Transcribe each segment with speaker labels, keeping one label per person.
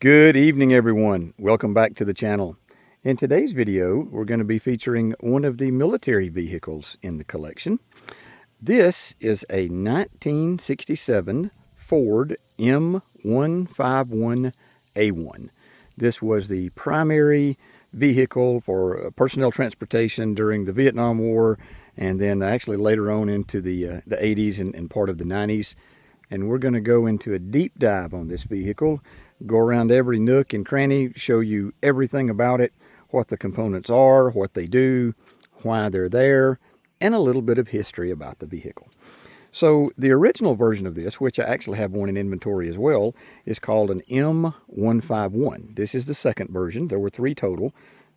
Speaker 1: Good evening, everyone. Welcome back to the channel. In today's video, we're going to be featuring one of the military vehicles in the collection. This is a 1967 Ford M-151A1. This was the primary vehicle for personnel transportation during the Vietnam War, and then actually later on into the 80s and part of the 90s. And we're going to go into a deep dive on this vehicle, go around every nook and cranny, show you everything about it, what the components are, what they do, why they're there, and a little bit of history about the vehicle. So the original version of this, which I actually have one in inventory as well, is called an M151. This is the second version. There were three total.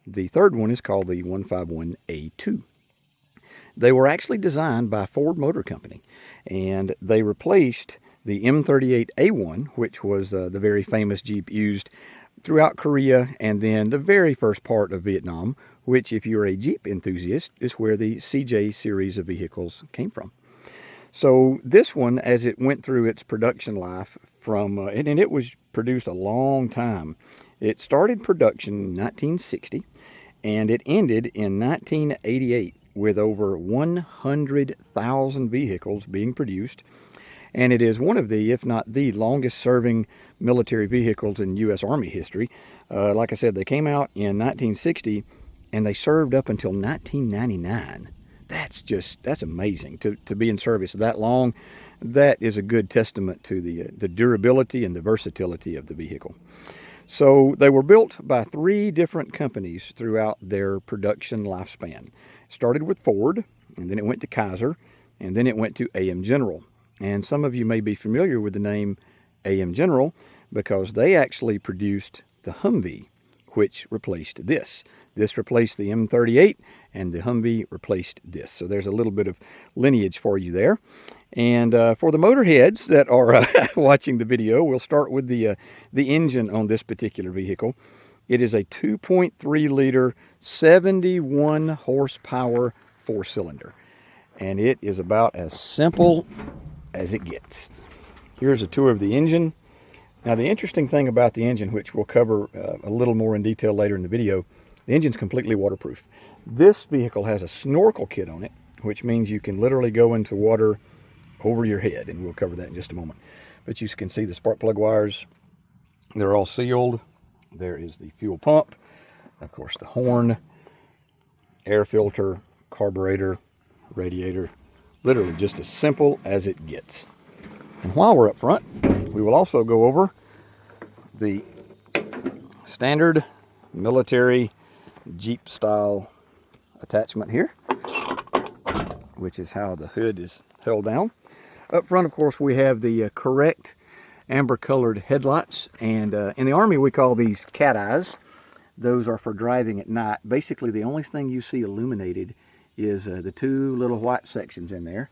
Speaker 1: The third one is called the 151A2. They were actually designed by Ford Motor Company, and they replaced the M38A1, which was the very famous Jeep used throughout Korea and then the very first part of Vietnam, which, if you're a Jeep enthusiast, is where the CJ series of vehicles came from. So this one, as it went through its production life and it was produced a long time. It started production in 1960 and it ended in 1988 with over 100,000 vehicles being produced. And it is one of the, if not the longest serving military vehicles in U.S. Army history. Like I said, they came out in 1960 and they served up until 1999. That's amazing to be in service that long. That is a good testament to the durability and the versatility of the vehicle. So they were built by three different companies throughout their production lifespan. Started with Ford, and then it went to Kaiser, and then it went to AM General. And some of you may be familiar with the name AM General because they actually produced the Humvee, which replaced this. This replaced the M38, and the Humvee replaced this. So there's a little bit of lineage for you there. And for the motorheads that are watching the video, we'll start with the engine on this particular vehicle. It is a 2.3 liter, 71 horsepower four-cylinder. And it is about as simple as it gets. Here's a tour of the engine. Now, the interesting thing about the engine, which we'll cover a little more in detail later in the video, the engine's completely waterproof. This vehicle has a snorkel kit on it, which means you can literally go into water over your head, and we'll cover that in just a moment. But you can see the spark plug wires. They're all sealed. There is the fuel pump, of course the horn, air filter, carburetor, radiator. Literally just as simple as it gets. And while we're up front, we will also go over the standard military Jeep style attachment here, which is how the hood is held down. Up front, of course, we have the correct amber colored headlights, and in the Army we call these cat eyes. Those are for driving at night. Basically the only thing you see illuminated is the two little white sections in there.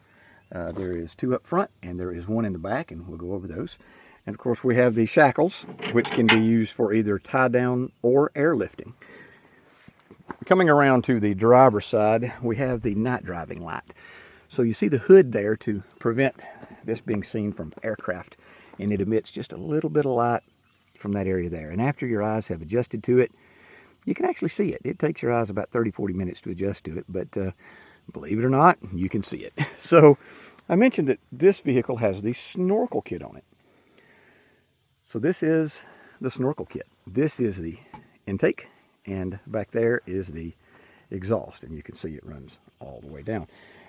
Speaker 1: There is two up front and there is one in the back, and we'll go over those. And of course we have the shackles, which can be used for either tie down or airlifting. Coming around to the driver's side, we have the night driving light. So you see the hood there to prevent this being seen from aircraft, and it emits just a little bit of light from that area there. And after your eyes have adjusted to it, you can actually see it. It takes your eyes about 30-40 minutes to adjust to it, but believe it or not, you can see it. So I mentioned that this vehicle has the snorkel kit on it. So this is the snorkel kit. This is the intake, and back there is the exhaust, and you can see it runs all the way down.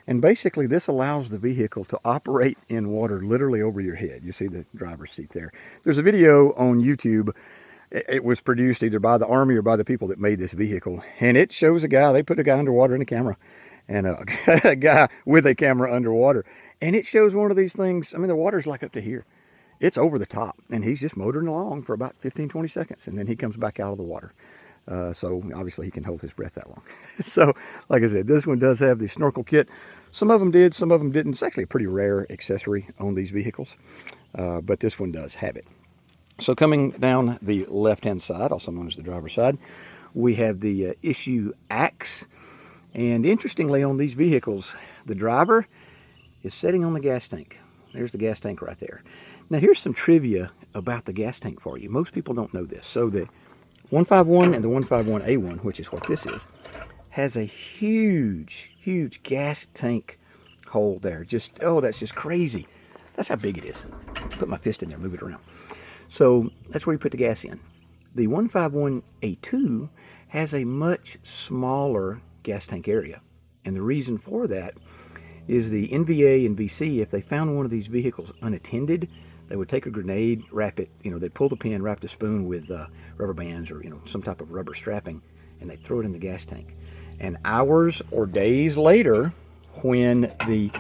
Speaker 1: And basically this allows the vehicle to operate in water literally over your head. You see the driver's seat there. There's a video on YouTube. It was produced either by the Army or by the people that made this vehicle. And it shows a guy, they put a guy underwater in a camera, and a guy with a camera underwater. And it shows one of these things, I mean, the water's like up to here. It's over the top, and he's just motoring along for about 15-20 seconds, and then he comes back out of the water. So obviously he can hold his breath that long. So like I said, this one does have the snorkel kit. Some of them did, some of them didn't. It's actually a pretty rare accessory on these vehicles, but this one does have it. So coming down the left-hand side, also known as the driver's side, we have the issue axe. And interestingly, on these vehicles, the driver is sitting on the gas tank. There's the gas tank right there. Now here's some trivia about the gas tank for you. Most people don't know this. So the 151 and the 151A1, which is what this is, has a huge, huge gas tank hole there. Just, oh, that's just crazy. That's how big it is. Put my fist in there, move it around. So that's where you put the gas in. The 151A2 has a much smaller gas tank area. And the reason for that is the NVA and VC, if they found one of these vehicles unattended, they would take a grenade, wrap it, they'd pull the pin, wrap the spoon with rubber bands or, some type of rubber strapping, and they'd throw it in the gas tank. And hours or days later, when the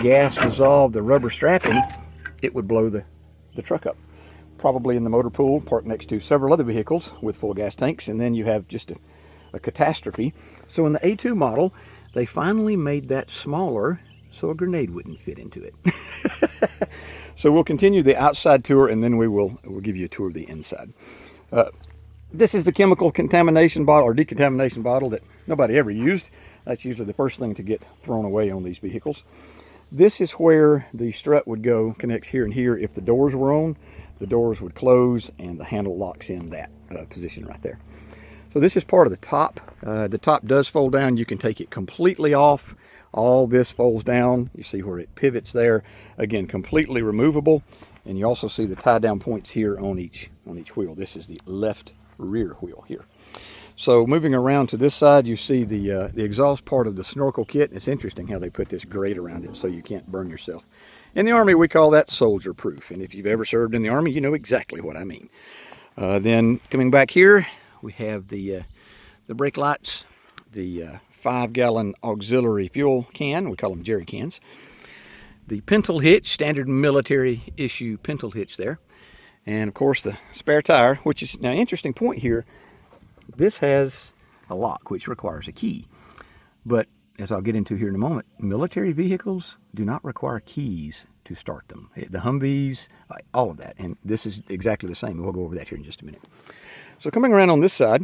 Speaker 1: gas dissolved the rubber strapping, it would blow the truck up. Probably in the motor pool, parked next to several other vehicles with full gas tanks, and then you have just a catastrophe. So in the A2 model, they finally made that smaller so a grenade wouldn't fit into it. So we'll continue the outside tour, and then we'll give you a tour of the inside. This is the chemical contamination bottle or decontamination bottle that nobody ever used. That's usually the first thing to get thrown away on these vehicles. This is where the strut would go, connects here and here. If the doors were on, the doors would close and the handle locks in that position right there. So this is part of the top. The top does fold down. You can take it completely off. All this folds down. You see where it pivots there. Again, completely removable. And you also see the tie down points here on each wheel. This is the left rear wheel here. So moving around to this side, you see the exhaust part of the snorkel kit. It's interesting how they put this grate around it so you can't burn yourself. In the Army, we call that soldier proof. And if you've ever served in the Army, you know exactly what I mean. Then coming back here, we have the brake lights, the 5-gallon auxiliary fuel can. We call them jerry cans. The pintle hitch, standard military issue pintle hitch there. And of course the spare tire, which is now interesting point here. This has a lock, which requires a key. But as I'll get into here in a moment, military vehicles do not require keys to start them. The Humvees, all of that. And this is exactly the same. We'll go over that here in just a minute. So coming around on this side,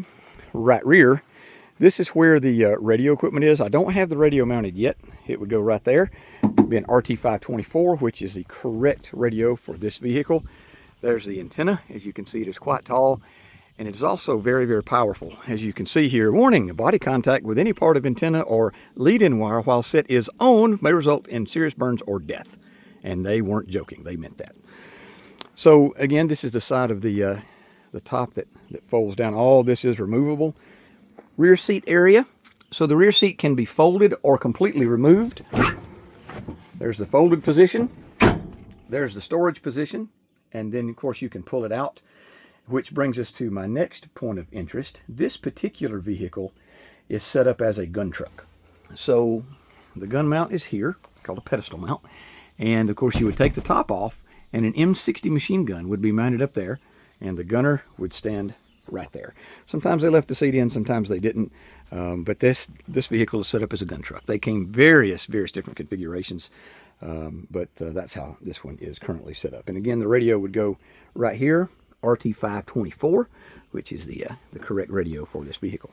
Speaker 1: right rear, this is where the radio equipment is. I don't have the radio mounted yet. It would go right there. It'd be an RT524, which is the correct radio for this vehicle. There's the antenna. As you can see, it is quite tall. And it is also very, very powerful. As you can see here, warning, body contact with any part of antenna or lead-in wire while set is on may result in serious burns or death. And they weren't joking. They meant that. So again, this is the side of the top that folds down. All this is removable. Rear seat area. So the rear seat can be folded or completely removed. There's the folded position. There's the storage position. And then, of course, you can pull it out. Which brings us to my next point of interest. This particular vehicle is set up as a gun truck. So the gun mount is here, called a pedestal mount. And of course you would take the top off and an M60 machine gun would be mounted up there and the gunner would stand right there. Sometimes they left the seat in, sometimes they didn't. But this vehicle is set up as a gun truck. They came various different configurations. But that's how this one is currently set up. And again, the radio would go right here. RT524, which is the correct radio for this vehicle.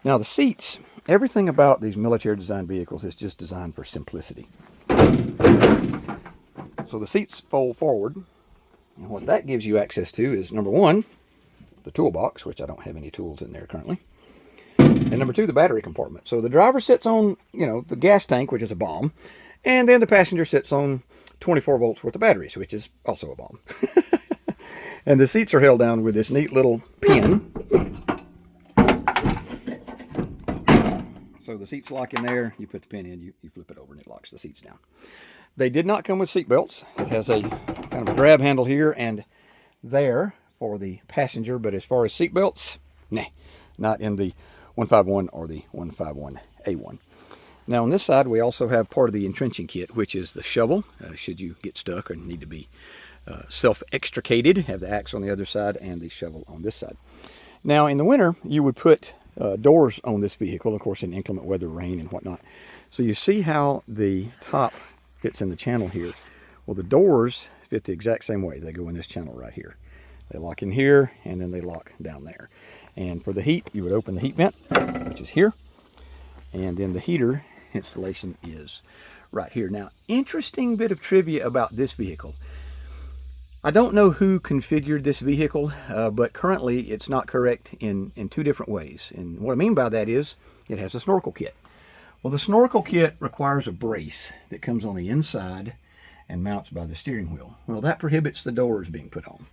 Speaker 1: Now the seats, everything about these military design vehicles is just designed for simplicity. So the seats fold forward, and what that gives you access to is number one, the toolbox, which I don't have any tools in there currently, and number two, the battery compartment. So the driver sits on, the gas tank, which is a bomb, and then the passenger sits on 24 volts worth of batteries, which is also a bomb. And the seats are held down with this neat little pin. So the seats lock in there, you put the pin in, you flip it over and it locks the seats down. They did not come with seat belts. It has a kind of a grab handle here and there for the passenger, but as far as seat belts, nah, not in the 151 or the 151A1. Now on this side, we also have part of the entrenching kit, which is the shovel, should you get stuck or need to be self-extricated. Have the axe on the other side and the shovel on this side. Now in the winter you would put doors on this vehicle, of course in inclement weather, rain and whatnot. So you see how the top fits in the channel here. Well, the doors fit the exact same way. They go in this channel right here. They lock in here and then they lock down there. And for the heat, you would open the heat vent, which is here, and then the heater installation is right here. Now, interesting bit of trivia about this vehicle. I don't know who configured this vehicle, but currently it's not correct in two different ways. And what I mean by that is it has a snorkel kit. Well, the snorkel kit requires a brace that comes on the inside and mounts by the steering wheel. Well, that prohibits the doors being put on.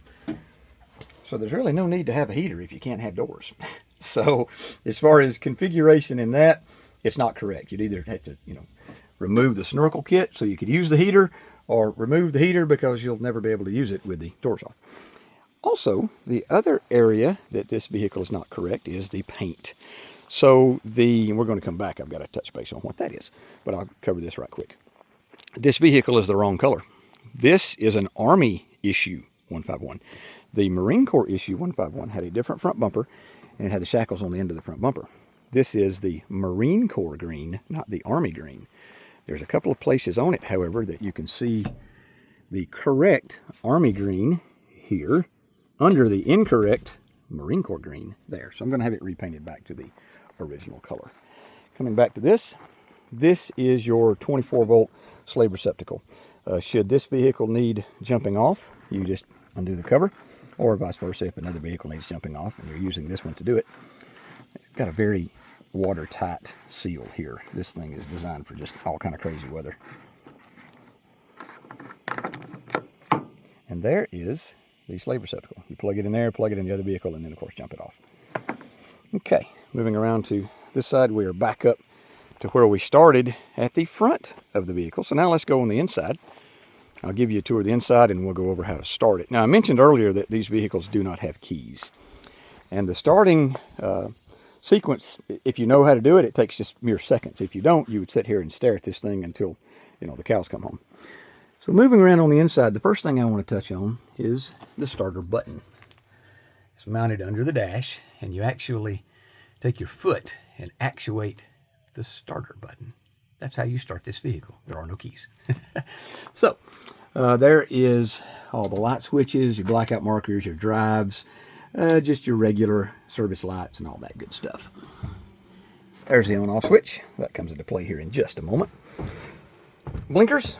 Speaker 1: So there's really no need to have a heater if you can't have doors. So as far as configuration in that, it's not correct. You'd either have to, remove the snorkel kit so you could use the heater, or remove the heater because you'll never be able to use it with the doors off. Also, the other area that this vehicle is not correct is the paint. So we're going to come back. I've got to touch base on what that is, but I'll cover this right quick. This vehicle is the wrong color. This is an Army issue 151. The Marine Corps issue 151 had a different front bumper, and it had the shackles on the end of the front bumper. This is the Marine Corps green, not the Army green. There's a couple of places on it, however, that you can see the correct Army green here under the incorrect Marine Corps green there. So I'm going to have it repainted back to the original color. Coming back to this is your 24-volt slave receptacle. Should this vehicle need jumping off, you just undo the cover, or vice versa if another vehicle needs jumping off and you're using this one to do it. It's got a very watertight seal here. This thing is designed for just all kind of crazy weather. And there is the slave receptacle. You plug it in there, plug it in the other vehicle, and then of course jump it off. Okay, moving around to this side, we are back up to where we started at the front of the vehicle. So now let's go on the inside. I'll give you a tour of the inside and we'll go over how to start it. Now, I mentioned earlier that these vehicles do not have keys. And the starting sequence, if you know how to do it, it takes just mere seconds. If you don't, you would sit here and stare at this thing until, the cows come home. So moving around on the inside, the first thing I want to touch on is the starter button. It's mounted under the dash, and you actually take your foot and actuate the starter button. That's how you start this vehicle. There are no keys. So there is all the light switches, your blackout markers, your drives, just your regular service lights and all that good stuff. There's the on-off switch. That comes into play here in just a moment. Blinkers.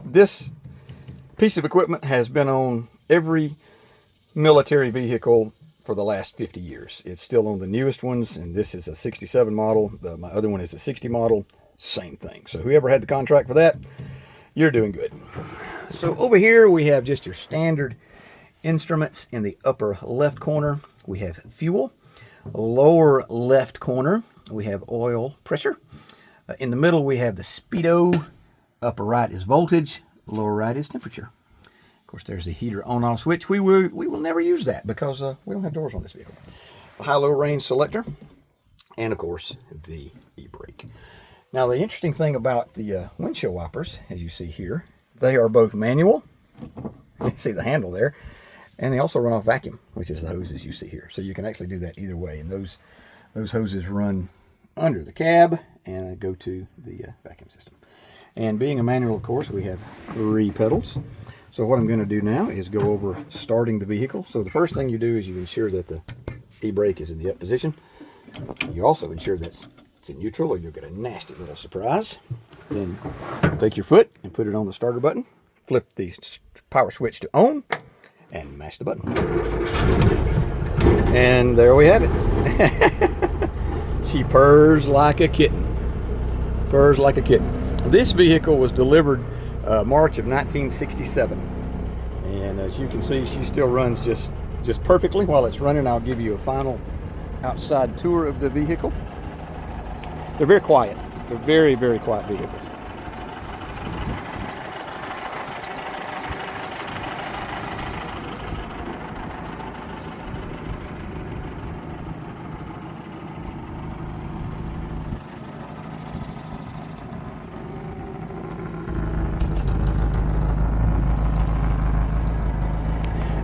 Speaker 1: This piece of equipment has been on every military vehicle for the last 50 years. It's still on the newest ones, and this is a 67 model. My other one is a 60 model. Same thing. So whoever had the contract for that, you're doing good. So over here we have just your standard instruments. In the upper left corner we have fuel. Lower left corner we have oil pressure. In the middle we have the speedo. Upper right is voltage. Lower right is temperature. Of course, there's the heater on-off switch. We will never use that because we don't have doors on this vehicle. A high-low range selector, and of course the e-brake. Now, the interesting thing about the windshield wipers, as you see here, they are both manual. You see the handle there, and they also run off vacuum, which is the hoses you see here. So you can actually do that either way, and those hoses run under the cab and go to the vacuum system. And being a manual, of course, we have 3 pedals. So what I'm going to do now is go over starting the vehicle. So the first thing you do is you ensure that the e-brake is in the up position. You also ensure that it's in neutral, or you'll get a nasty little surprise. Then take your foot and put it on the starter button. Flip the power switch to on and mash the button. And there we have it. She purrs like a kitten. Purrs like a kitten. This vehicle was delivered March of 1967, and as you can see, she still runs just perfectly. While it's running, I'll give you a final outside tour of the vehicle. They're very quiet. They're very, very quiet vehicles.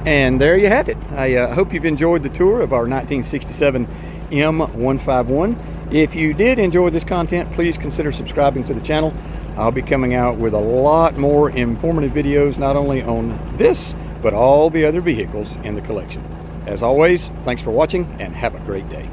Speaker 1: And there you have it. I hope you've enjoyed the tour of our 1967 M151. If you did enjoy this content, please consider subscribing to the channel. I'll be coming out with a lot more informative videos, not only on this, but all the other vehicles in the collection. As always, thanks for watching and have a great day.